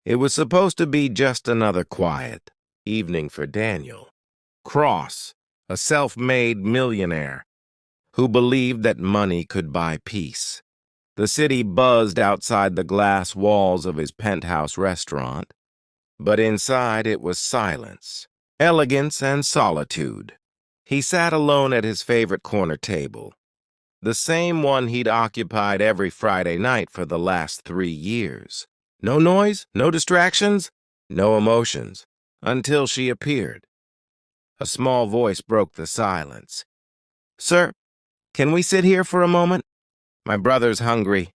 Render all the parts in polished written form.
It was supposed to be just another quiet evening for Daniel. Cross, a self-made millionaire who believed that money could buy peace. The city buzzed outside the glass walls of his penthouse restaurant, but inside it was silence, elegance, and solitude. He sat alone at his favorite corner table, the same one he'd occupied every Friday night for the last 3 years. No noise, no distractions, no emotions, until she appeared. A small voice broke the silence. "Sir, can we sit here for a moment? My brother's hungry."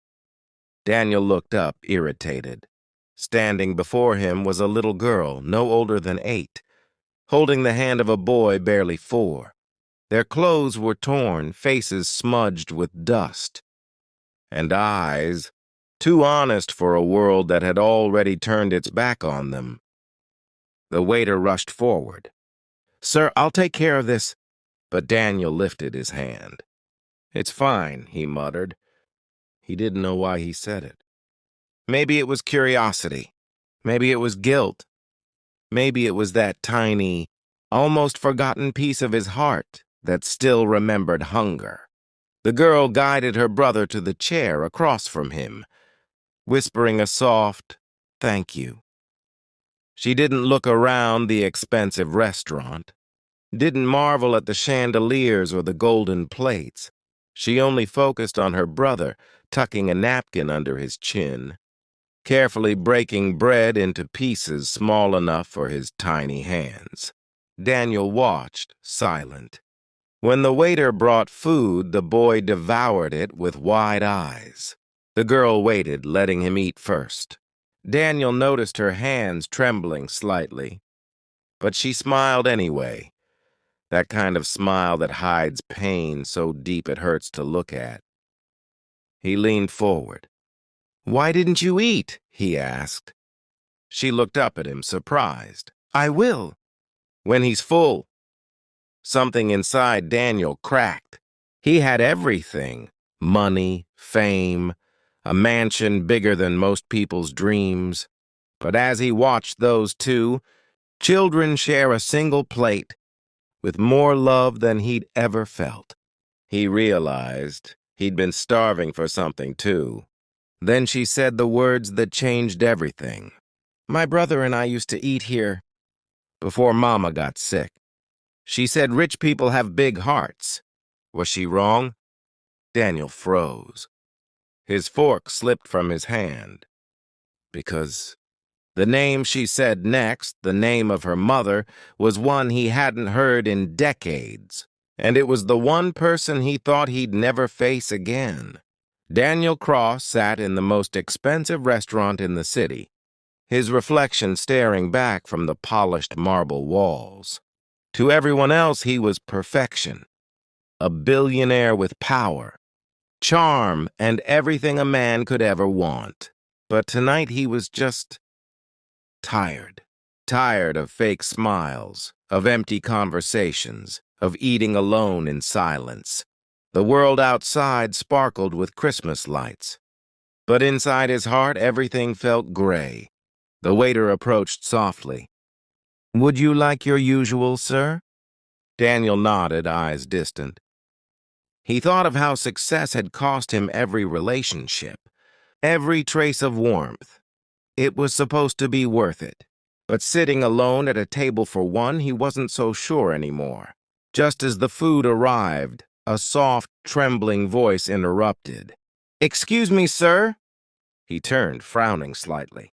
Daniel looked up, irritated. Standing before him was a little girl, no older than 8, holding the hand of a boy barely 4. Their clothes were torn, faces smudged with dust, and eyes too honest for a world that had already turned its back on them. The waiter rushed forward. "Sir, I'll take care of this." But Daniel lifted his hand. "It's fine," he muttered. He didn't know why he said it. Maybe it was curiosity. Maybe it was guilt. Maybe it was that tiny, almost forgotten piece of his heart that still remembered hunger. The girl guided her brother to the chair across from him, whispering a soft, "Thank you." She didn't look around the expensive restaurant, didn't marvel at the chandeliers or the golden plates. She only focused on her brother, tucking a napkin under his chin, carefully breaking bread into pieces small enough for his tiny hands. Daniel watched, silent. When the waiter brought food, the boy devoured it with wide eyes. The girl waited, letting him eat first. Daniel noticed her hands trembling slightly, but she smiled anyway, that kind of smile that hides pain so deep it hurts to look at. He leaned forward. "Why didn't you eat?" he asked. She looked up at him, surprised. "I will, when he's full." Something inside Daniel cracked. He had everything: money, fame, a mansion bigger than most people's dreams. But as he watched those two, children share a single plate, with more love than he'd ever felt, he realized he'd been starving for something too. Then she said the words that changed everything. "My brother and I used to eat here before Mama got sick." She said rich people have big hearts. Was she wrong? Daniel froze. His fork slipped from his hand. Because the name she said next, the name of her mother, was one he hadn't heard in decades, and it was the one person he thought he'd never face again. Daniel Cross sat in the most expensive restaurant in the city, his reflection staring back from the polished marble walls. To everyone else, he was perfection, a billionaire with power, charm, and everything a man could ever want. But tonight he was just tired. Tired of fake smiles, of empty conversations, of eating alone in silence. The world outside sparkled with Christmas lights, but inside his heart everything felt gray. The waiter approached softly. "Would you like your usual, sir?" Daniel nodded, eyes distant. He thought of how success had cost him every relationship, every trace of warmth. It was supposed to be worth it. But sitting alone at a table for one, he wasn't so sure anymore. Just as the food arrived, a soft, trembling voice interrupted. "Excuse me, sir." He turned, frowning slightly.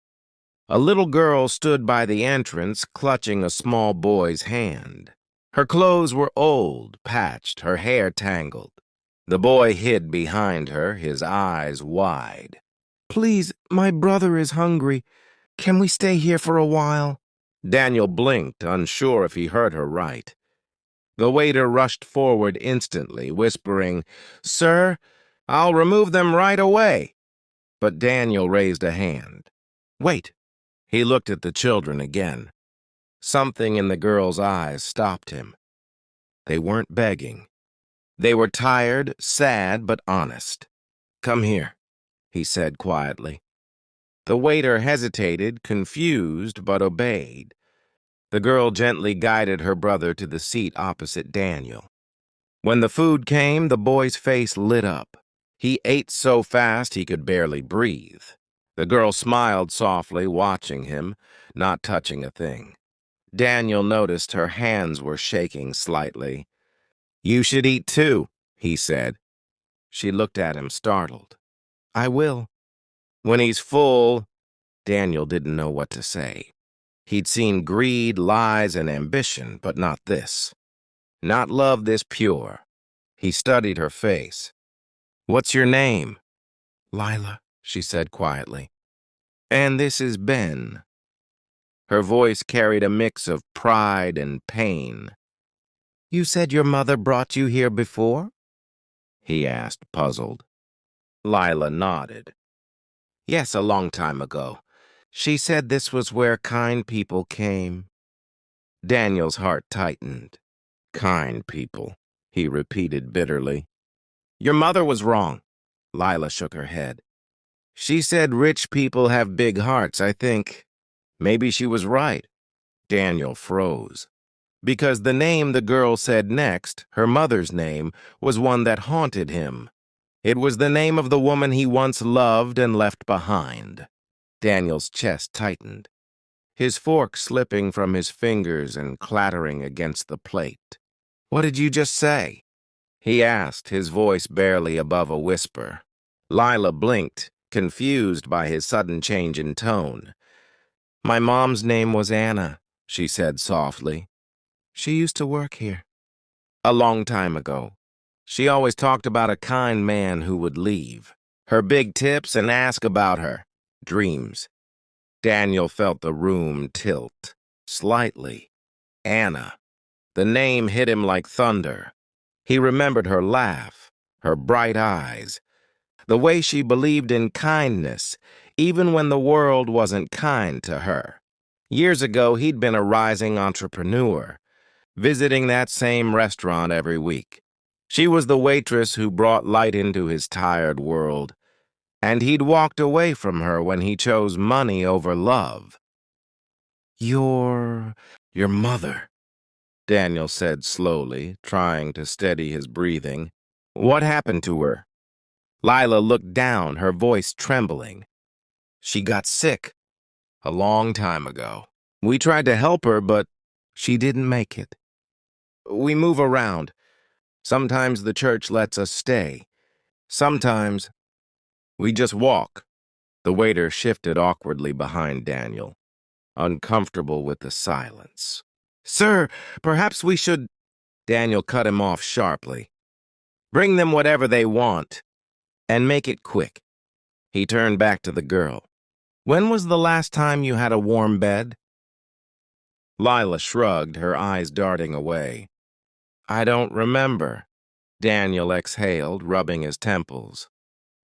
A little girl stood by the entrance, clutching a small boy's hand. Her clothes were old, patched, her hair tangled. The boy hid behind her, his eyes wide. "Please, my brother is hungry. Can we stay here for a while?" Daniel blinked, unsure if he heard her right. The waiter rushed forward instantly, whispering, "Sir, I'll remove them right away." But Daniel raised a hand. "Wait." He looked at the children again. Something in the girl's eyes stopped him. They weren't begging. They were tired, sad, but honest. "Come here," he said quietly. The waiter hesitated, confused, but obeyed. The girl gently guided her brother to the seat opposite Daniel. When the food came, the boy's face lit up. He ate so fast he could barely breathe. The girl smiled softly, watching him, not touching a thing. Daniel noticed her hands were shaking slightly. "You should eat too," he said. She looked at him, startled. "I will." When he's full, Daniel didn't know what to say. He'd seen greed, lies, and ambition, but not this. Not love this pure. He studied her face. "What's your name?" "Lila," she said quietly. "And this is Ben." Her voice carried a mix of pride and pain. "You said your mother brought you here before?" he asked, puzzled. Lila nodded. "Yes, a long time ago. She said this was where kind people came." Daniel's heart tightened. "Kind people," he repeated bitterly. "Your mother was wrong." Lila shook her head. "She said rich people have big hearts, I think. Maybe she was right." Daniel froze. Because the name the girl said next, her mother's name, was one that haunted him. It was the name of the woman he once loved and left behind. Daniel's chest tightened, his fork slipping from his fingers and clattering against the plate. "What did you just say?" he asked, his voice barely above a whisper. Lila blinked, confused by his sudden change in tone. "My mom's name was Anna," she said softly. "She used to work here. A long time ago. She always talked about a kind man who would leave. Her big tips and ask about her dreams." Daniel felt the room tilt, slightly. Anna. The name hit him like thunder. He remembered her laugh, her bright eyes, the way she believed in kindness, even when the world wasn't kind to her. Years ago, he'd been a rising entrepreneur, visiting that same restaurant every week. She was the waitress who brought light into his tired world, and he'd walked away from her when he chose money over love. Your mother," Daniel said slowly, trying to steady his breathing. "What happened to her?" Lila looked down, her voice trembling. "She got sick a long time ago. We tried to help her, but she didn't make it. We move around. Sometimes the church lets us stay. Sometimes we just walk." The waiter shifted awkwardly behind Daniel, uncomfortable with the silence. "Sir, perhaps we should—" Daniel cut him off sharply. "Bring them whatever they want, and make it quick." He turned back to the girl. "When was the last time you had a warm bed?" Lila shrugged, her eyes darting away. "I don't remember." Daniel exhaled, rubbing his temples.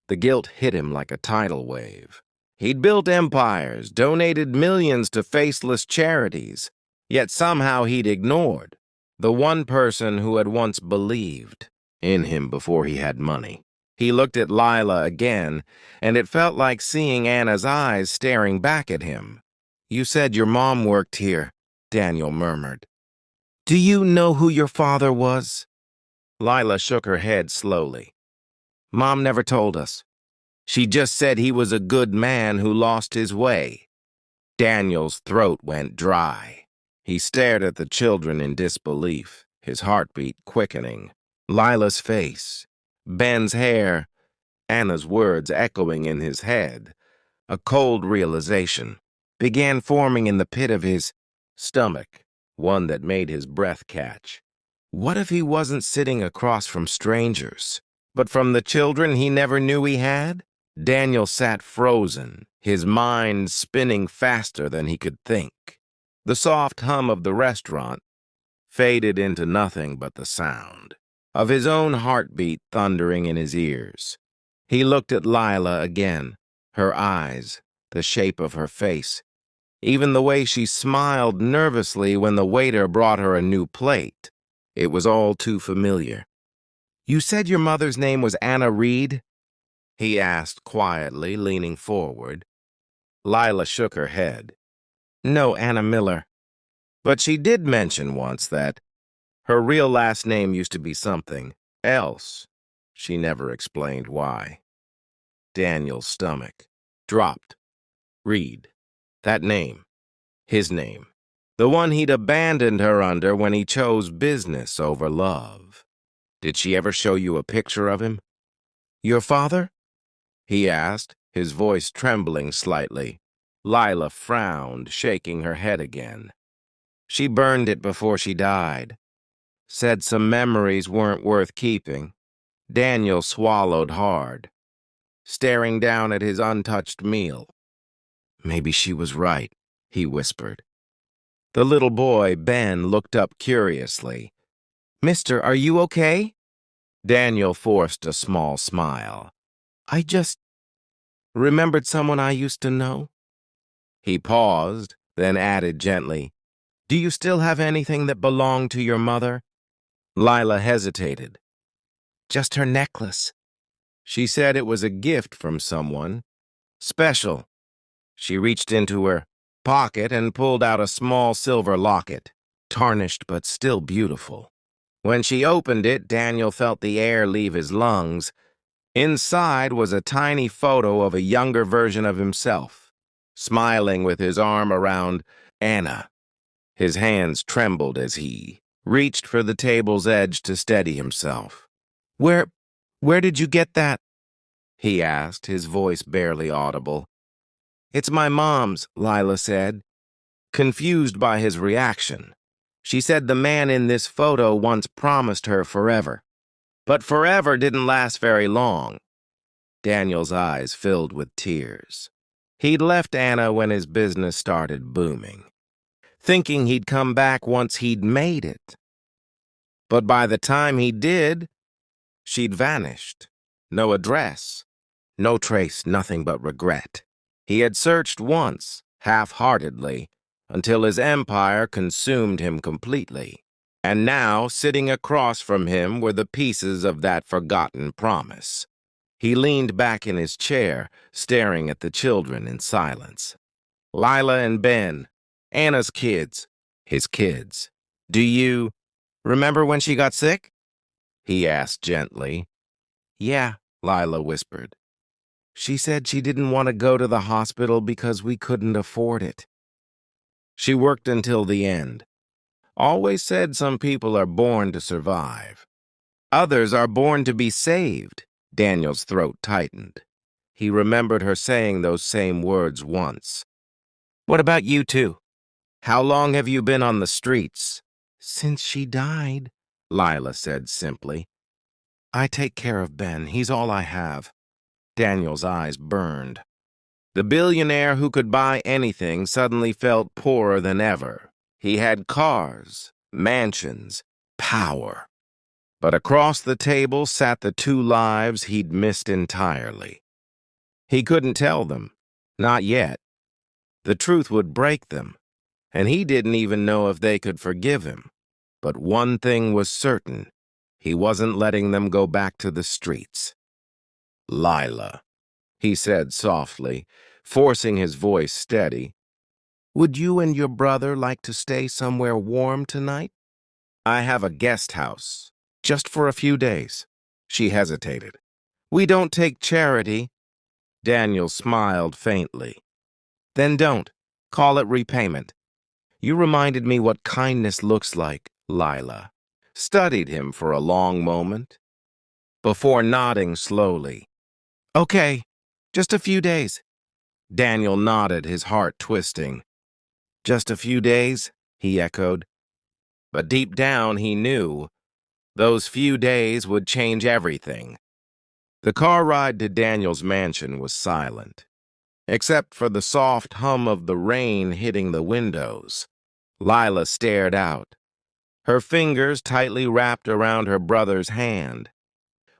The guilt hit him like a tidal wave. He'd built empires, donated millions to faceless charities, yet somehow he'd ignored the one person who had once believed in him before he had money. He looked at Lila again, and it felt like seeing Anna's eyes staring back at him. "You said your mom worked here," Daniel murmured. "Do you know who your father was?" Lila shook her head slowly. "Mom never told us. She just said he was a good man who lost his way." Daniel's throat went dry. He stared at the children in disbelief, his heartbeat quickening. Lila's face, Ben's hair, Anna's words echoing in his head. A cold realization began forming in the pit of his stomach, one that made his breath catch. What if he wasn't sitting across from strangers, but from the children he never knew he had? Daniel sat frozen, his mind spinning faster than he could think. The soft hum of the restaurant faded into nothing but the sound of his own heartbeat thundering in his ears. He looked at Lila again, her eyes, the shape of her face, even the way she smiled nervously when the waiter brought her a new plate. It was all too familiar. "You said your mother's name was Anna Reed?" he asked quietly, leaning forward. Lila shook her head. No, Anna Miller. But she did mention once that her real last name used to be something else. She never explained why. Daniel's stomach dropped. Reed. That name. His name. The one he'd abandoned her under when he chose business over love. Did she ever show you a picture of him? Your father? He asked, his voice trembling slightly. Lila frowned, shaking her head again. She burned it before she died. Said some memories weren't worth keeping. Daniel swallowed hard, staring down at his untouched meal. Maybe she was right, he whispered. The little boy, Ben, looked up curiously. Mister, are you okay? Daniel forced a small smile. I just remembered someone I used to know. He paused, then added gently, Do you still have anything that belonged to your mother? Lila hesitated. Just her necklace. She said it was a gift from someone. Special. She reached into her pocket and pulled out a small silver locket, tarnished but still beautiful. When she opened it, Daniel felt the air leave his lungs. Inside was a tiny photo of a younger version of himself, smiling with his arm around Anna. His hands trembled as he reached for the table's edge to steady himself. Where did you get that? He asked, his voice barely audible. It's my mom's, Lila said, confused by his reaction. She said the man in this photo once promised her forever. But forever didn't last very long. Daniel's eyes filled with tears. He'd left Anna when his business started booming, thinking he'd come back once he'd made it. But by the time he did, she'd vanished. No address, no trace, nothing but regret. He had searched once, half-heartedly, until his empire consumed him completely. And now, sitting across from him were the pieces of that forgotten promise. He leaned back in his chair, staring at the children in silence. Lila and Ben, Anna's kids, his kids. Do you remember when she got sick? He asked gently. Yeah, Lila whispered. She said she didn't want to go to the hospital because we couldn't afford it. She worked until the end. Always said some people are born to survive. Others are born to be saved. Daniel's throat tightened. He remembered her saying those same words once. What about you two? How long have you been on the streets? Since she died, Lila said simply. I take care of Ben. He's all I have. Daniel's eyes burned. The billionaire who could buy anything suddenly felt poorer than ever. He had cars, mansions, power. But across the table sat the two lives he'd missed entirely. He couldn't tell them. Not yet. The truth would break them, and he didn't even know if they could forgive him. But one thing was certain. He wasn't letting them go back to the streets. Lila, he said softly, forcing his voice steady. Would you and your brother like to stay somewhere warm tonight? I have a guest house, just for a few days. She hesitated. We don't take charity. Daniel smiled faintly. Then don't. Call it repayment. You reminded me what kindness looks like, Lila. Studied him for a long moment, before nodding slowly. Okay, just a few days. Daniel nodded, his heart twisting. Just a few days, he echoed. But deep down he knew those few days would change everything. The car ride to Daniel's mansion was silent, except for the soft hum of the rain hitting the windows. Lila stared out, her fingers tightly wrapped around her brother's hand,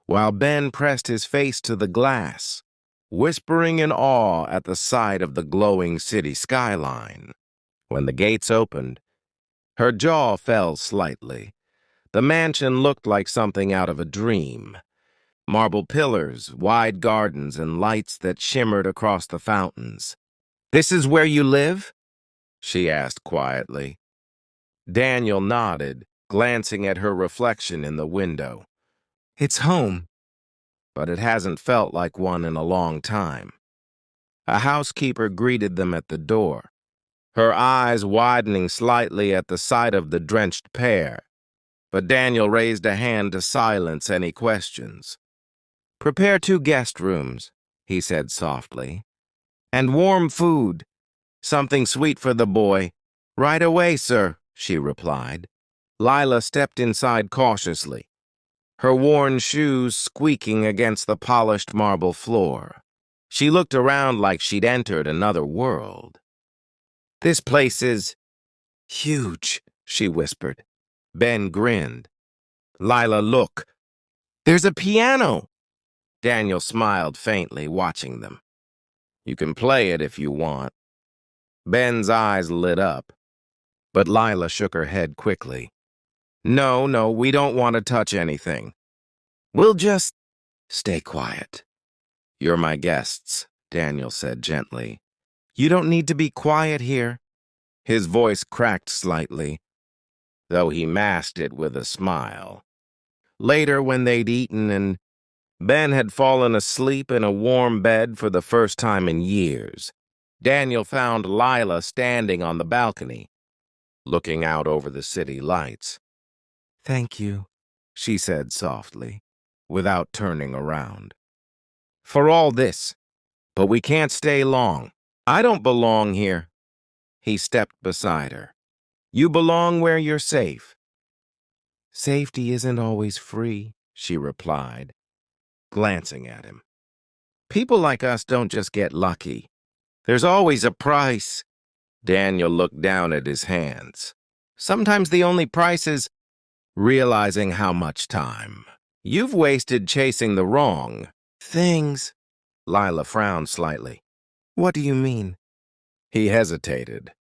while Ben pressed his face to the glass, whispering in awe at the sight of the glowing city skyline. When the gates opened, her jaw fell slightly. The mansion looked like something out of a dream. Marble pillars, wide gardens, and lights that shimmered across the fountains. "This is where you live?" she asked quietly. Daniel nodded, glancing at her reflection in the window. "It's home." But it hasn't felt like one in a long time. A housekeeper greeted them at the door, her eyes widening slightly at the sight of the drenched pair. But Daniel raised a hand to silence any questions. "Prepare 2 guest rooms," he said softly. "And warm food. Something sweet for the boy." "Right away, sir," she replied. Lila stepped inside cautiously, her worn shoes squeaking against the polished marble floor. She looked around like she'd entered another world. "This place is huge," she whispered. Ben grinned. "Lila, look. There's a piano." Daniel smiled faintly, watching them. "You can play it if you want." Ben's eyes lit up, but Lila shook her head quickly. No, we don't want to touch anything. We'll just stay quiet." "You're my guests," Daniel said gently. "You don't need to be quiet here." His voice cracked slightly, though he masked it with a smile. Later, when they'd eaten and Ben had fallen asleep in a warm bed for the first time in years, Daniel found Lila standing on the balcony, looking out over the city lights. "Thank you," she said softly, without turning around. "For all this, but we can't stay long. I don't belong here." He stepped beside her. "You belong where you're safe." "Safety isn't always free," she replied, glancing at him. "People like us don't just get lucky. There's always a price." Daniel looked down at his hands. "Sometimes the only price is realizing how much time you've wasted chasing the wrong things." Lila frowned slightly. "What do you mean?" He hesitated.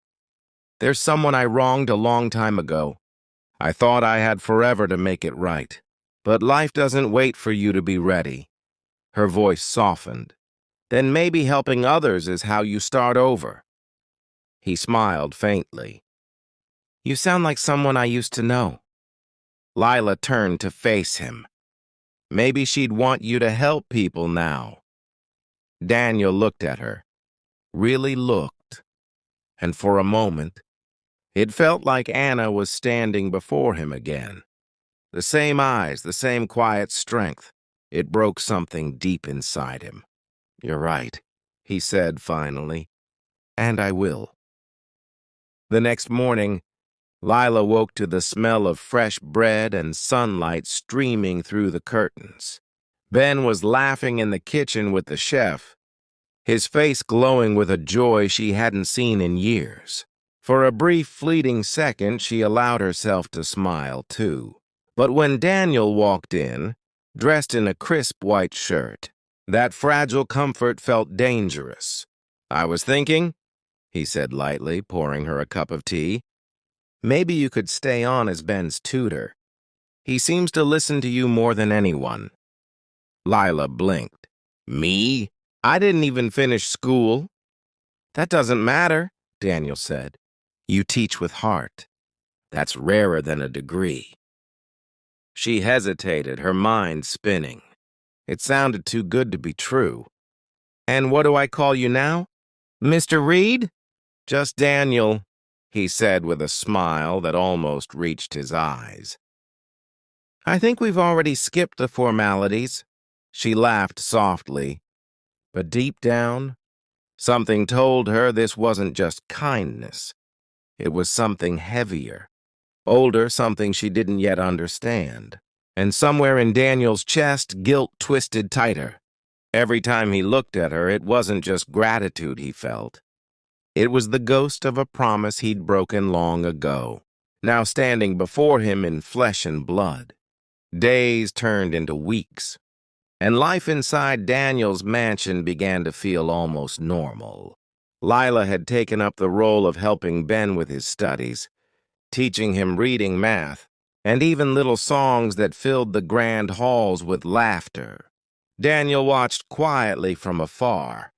"There's someone I wronged a long time ago. I thought I had forever to make it right. But life doesn't wait for you to be ready." Her voice softened. "Then maybe helping others is how you start over." He smiled faintly. "You sound like someone I used to know." Lila turned to face him. "Maybe she'd want you to help people now." Daniel looked at her, really looked, and for a moment, it felt like Anna was standing before him again. The same eyes, the same quiet strength. It broke something deep inside him. "You're right," he said finally, "and I will." The next morning, Lila woke to the smell of fresh bread and sunlight streaming through the curtains. Ben was laughing in the kitchen with the chef, his face glowing with a joy she hadn't seen in years. For a brief, fleeting second, she allowed herself to smile, too. But when Daniel walked in, dressed in a crisp white shirt, that fragile comfort felt dangerous. "I was thinking," he said lightly, pouring her a cup of tea, "maybe you could stay on as Ben's tutor. He seems to listen to you more than anyone." Lila blinked. "Me? I didn't even finish school." "That doesn't matter," Daniel said. "You teach with heart. That's rarer than a degree." She hesitated, her mind spinning. It sounded too good to be true. "And what do I call you now? Mr. Reed?" "Just Daniel," he said with a smile that almost reached his eyes. "I think we've already skipped the formalities." She laughed softly, but deep down, something told her this wasn't just kindness. It was something heavier, older, something she didn't yet understand. And somewhere in Daniel's chest, guilt twisted tighter. Every time he looked at her, it wasn't just gratitude he felt. It was the ghost of a promise he'd broken long ago, now standing before him in flesh and blood. Days turned into weeks, and life inside Daniel's mansion began to feel almost normal. Lila had taken up the role of helping Ben with his studies, teaching him reading, math, and even little songs that filled the grand halls with laughter. Daniel watched quietly from afar,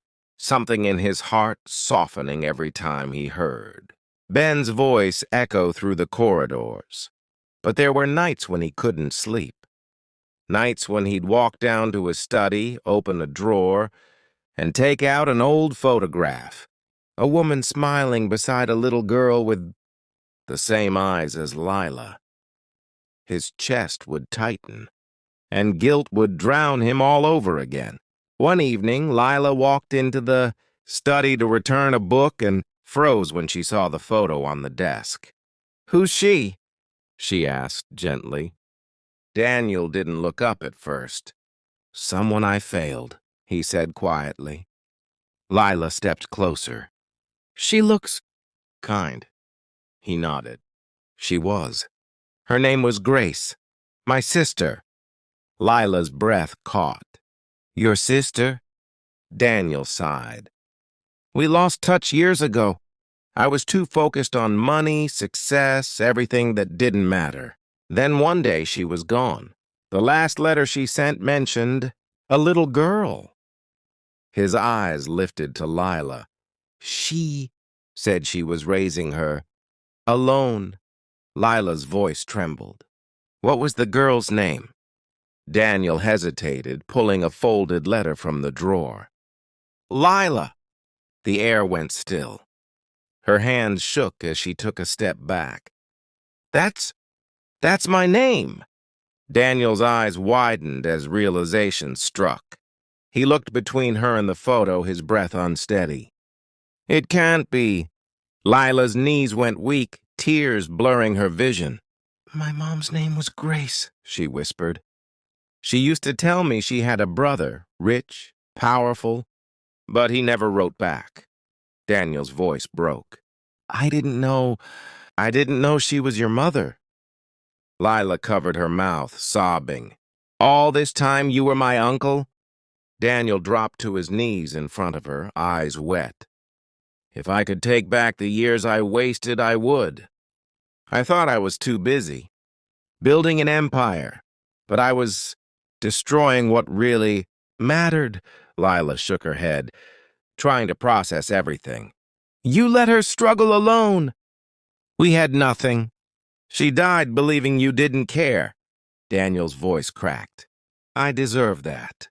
something in his heart softening every time he heard Ben's voice echo through the corridors. But there were nights when he couldn't sleep. Nights when he'd walk down to his study, open a drawer, and take out an old photograph. A woman smiling beside a little girl with the same eyes as Lila. His chest would tighten, and guilt would drown him all over again. One evening, Lila walked into the study to return a book and froze when she saw the photo on the desk. "Who's she?" she asked gently. Daniel didn't look up at first. "Someone I failed," he said quietly. Lila stepped closer. "She looks kind." He nodded. She was. Her name was Grace. My sister. Lila's breath caught. "Your sister?" Daniel sighed. "We lost touch years ago. I was too focused on money, success, everything that didn't matter. Then one day she was gone. The last letter she sent mentioned a little girl." His eyes lifted to Lila. "She said she was raising her alone." Lila's voice trembled. "What was the girl's name?" Daniel hesitated, pulling a folded letter from the drawer. "Lila!" The air went still. Her hands shook as she took a step back. That's my name." Daniel's eyes widened as realization struck. He looked between her and the photo, his breath unsteady. "It can't be." Lila's knees went weak, tears blurring her vision. "My mom's name was Grace," she whispered. "She used to tell me she had a brother, rich, powerful, but he never wrote back." Daniel's voice broke. I didn't know she was your mother." Lila covered her mouth, sobbing. "All this time you were my uncle?" Daniel dropped to his knees in front of her, eyes wet. "If I could take back the years I wasted, I would. I thought I was too busy, building an empire, but I was destroying what really mattered." Lila shook her head, trying to process everything. "You let her struggle alone." "We had nothing. She died believing you didn't care." Daniel's voice cracked. "I deserve that.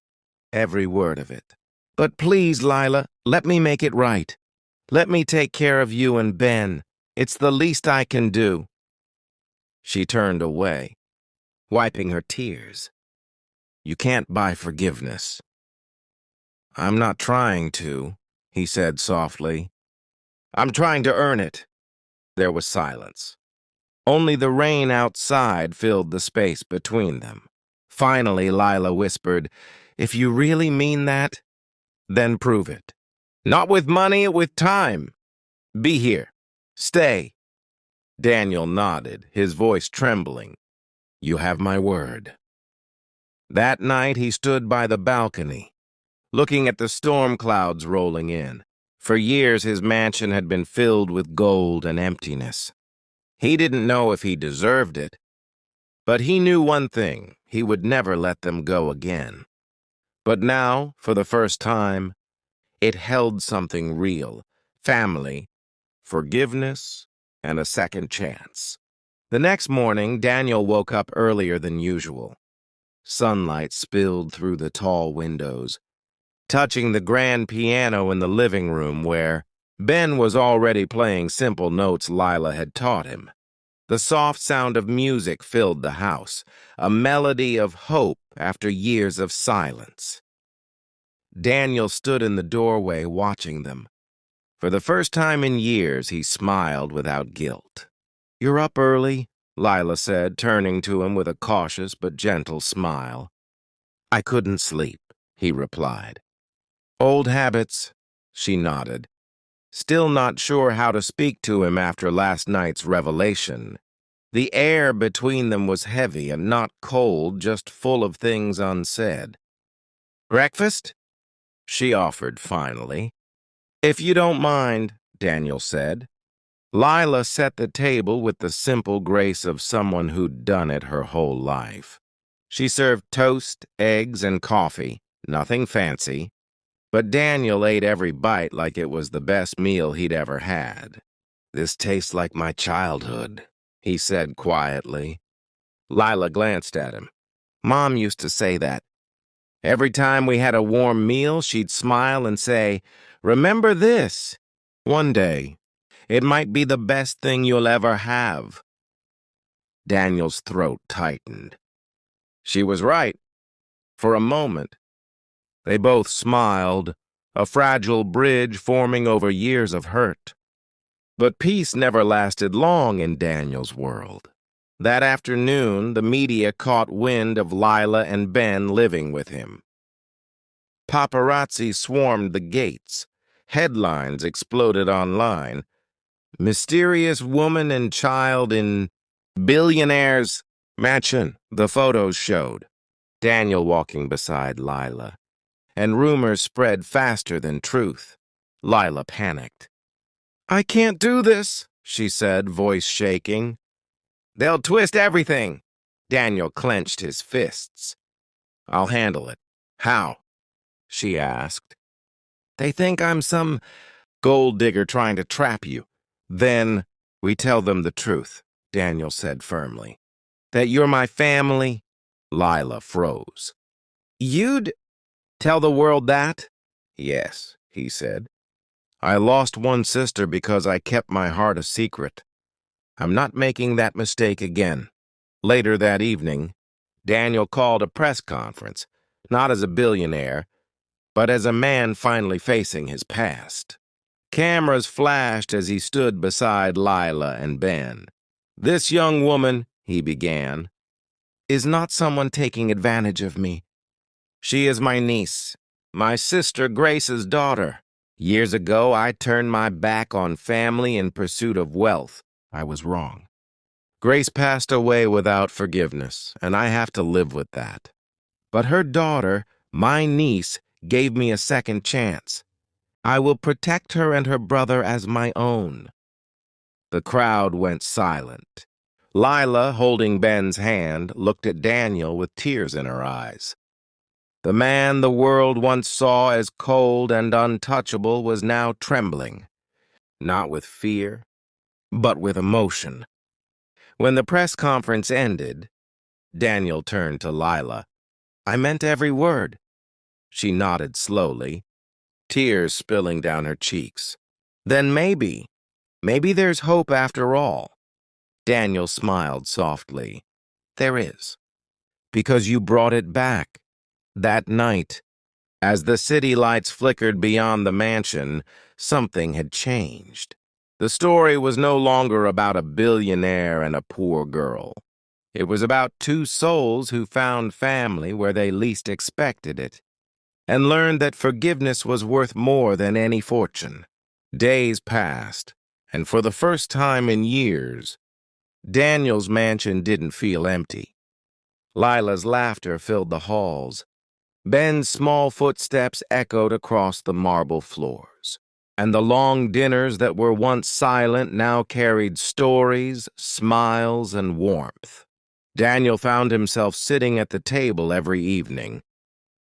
Every word of it. But please, Lila, let me make it right. Let me take care of you and Ben. It's the least I can do." She turned away, wiping her tears. "You can't buy forgiveness." "I'm not trying to," he said softly. "I'm trying to earn it." There was silence. Only the rain outside filled the space between them. Finally, Lila whispered, "If you really mean that, then prove it. Not with money, with time. Be here. Stay." Daniel nodded, his voice trembling. "You have my word." That night he stood by the balcony, looking at the storm clouds rolling in. For years his mansion had been filled with gold and emptiness. He didn't know if he deserved it, but he knew one thing: he would never let them go again. But now, for the first time, it held something real: family, forgiveness, and a second chance. The next morning, Daniel woke up earlier than usual. Sunlight spilled through the tall windows, touching the grand piano in the living room where Ben was already playing simple notes Lila had taught him. The soft sound of music filled the house, a melody of hope after years of silence. Daniel stood in the doorway watching them. For the first time in years, he smiled without guilt. "You're up early," Lila said, turning to him with a cautious but gentle smile. "I couldn't sleep," he replied. "Old habits," she nodded, still not sure how to speak to him after last night's revelation. The air between them was heavy and not cold, just full of things unsaid. "Breakfast?" she offered finally. "If you don't mind," Daniel said. Lila set the table with the simple grace of someone who'd done it her whole life. She served toast, eggs, and coffee, nothing fancy. But Daniel ate every bite like it was the best meal he'd ever had. "This tastes like my childhood," he said quietly. Lila glanced at him. "Mom used to say that. Every time we had a warm meal, she'd smile and say, 'Remember this. One day, it might be the best thing you'll ever have.'" Daniel's throat tightened. She was right. For a moment, they both smiled, a fragile bridge forming over years of hurt. But peace never lasted long in Daniel's world. That afternoon, the media caught wind of Lila and Ben living with him. Paparazzi swarmed the gates. Headlines exploded online. "Mysterious woman and child in billionaire's mansion," the photos showed. Daniel walking beside Lila. And rumors spread faster than truth. Lila panicked. "I can't do this," she said, voice shaking. "They'll twist everything." Daniel clenched his fists. "I'll handle it." "How?" she asked. "They think I'm some gold digger trying to trap you. Then we tell them the truth," Daniel said firmly. "That you're my family." Lila froze. "You'd tell the world that?" "Yes," he said. "I lost one sister because I kept my heart a secret. I'm not making that mistake again." Later that evening, Daniel called a press conference, not as a billionaire, but as a man finally facing his past. Cameras flashed as he stood beside Lila and Ben. "This young woman," he began, "is not someone taking advantage of me. She is my niece, my sister Grace's daughter. Years ago, I turned my back on family in pursuit of wealth. I was wrong. Grace passed away without forgiveness, and I have to live with that. But her daughter, my niece, gave me a second chance. I will protect her and her brother as my own." The crowd went silent. Lila, holding Ben's hand, looked at Daniel with tears in her eyes. The man the world once saw as cold and untouchable was now trembling, not with fear, but with emotion. When the press conference ended, Daniel turned to Lila. "I meant every word." She nodded slowly, tears spilling down her cheeks. "Then maybe there's hope after all." Daniel smiled softly. "There is. Because you brought it back. That night, as the city lights flickered beyond the mansion, something had changed. The story was no longer about a billionaire and a poor girl. It was about two souls who found family where they least expected it, and learned that forgiveness was worth more than any fortune. Days passed, and for the first time in years, Daniel's mansion didn't feel empty. Lila's laughter filled the halls. Ben's small footsteps echoed across the marble floors, and the long dinners that were once silent now carried stories, smiles, and warmth. Daniel found himself sitting at the table every evening,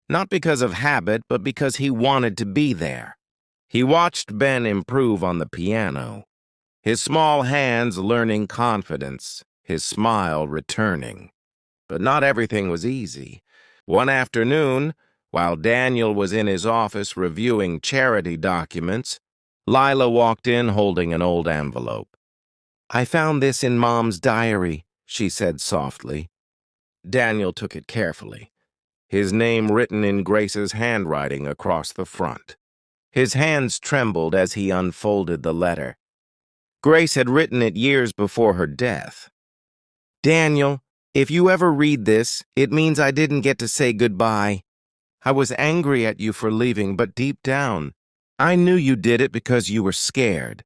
not because of habit, but because he wanted to be there. He watched Ben improve on the piano, his small hands learning confidence, his smile returning. But not everything was easy. One afternoon, while Daniel was in his office reviewing charity documents, Lila walked in holding an old envelope. "I found this in Mom's diary," she said softly. Daniel took it carefully, his name written in Grace's handwriting across the front. His hands trembled as he unfolded the letter. Grace had written it years before her death. "Daniel, if you ever read this, it means I didn't get to say goodbye. I was angry at you for leaving, but deep down, I knew you did it because you were scared.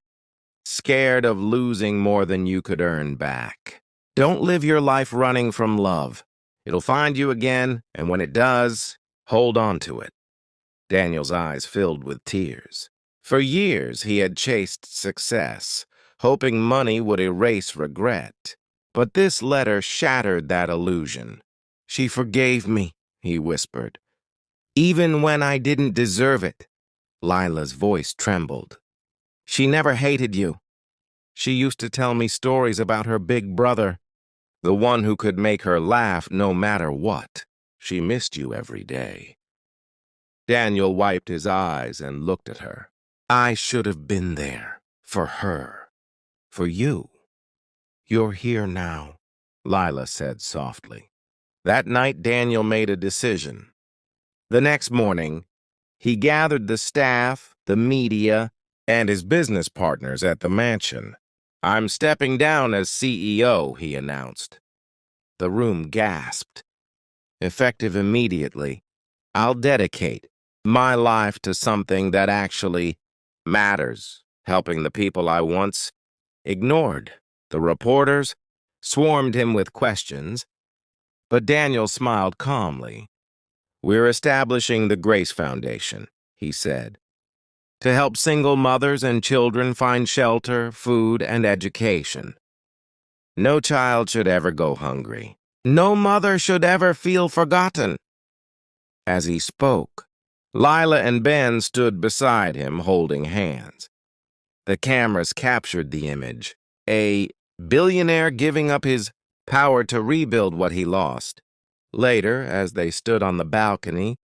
Scared of losing more than you could earn back. Don't live your life running from love. It'll find you again, and when it does, hold on to it." Daniel's eyes filled with tears. For years, he had chased success, hoping money would erase regret. But this letter shattered that illusion. "She forgave me," he whispered, "even when I didn't deserve it." Lila's voice trembled. She never hated you. She used to tell me stories about her big brother, the one who could make her laugh no matter what. She missed you every day. Daniel wiped his eyes and looked at her. I should have been there for her, for you. You're here now, Lila said softly. That night, Daniel made a decision. The next morning, he gathered the staff, the media, and his business partners at the mansion. I'm stepping down as CEO, he announced. The room gasped. Effective immediately, I'll dedicate my life to something that actually matters, helping the people I once ignored. The reporters swarmed him with questions, but Daniel smiled calmly. We're establishing the Grace Foundation, he said, to help single mothers and children find shelter, food, and education. No child should ever go hungry. No mother should ever feel forgotten. As he spoke, Lila and Ben stood beside him, holding hands. The cameras captured the image, a billionaire giving up his power to rebuild what he lost. Later, as they stood on the balcony,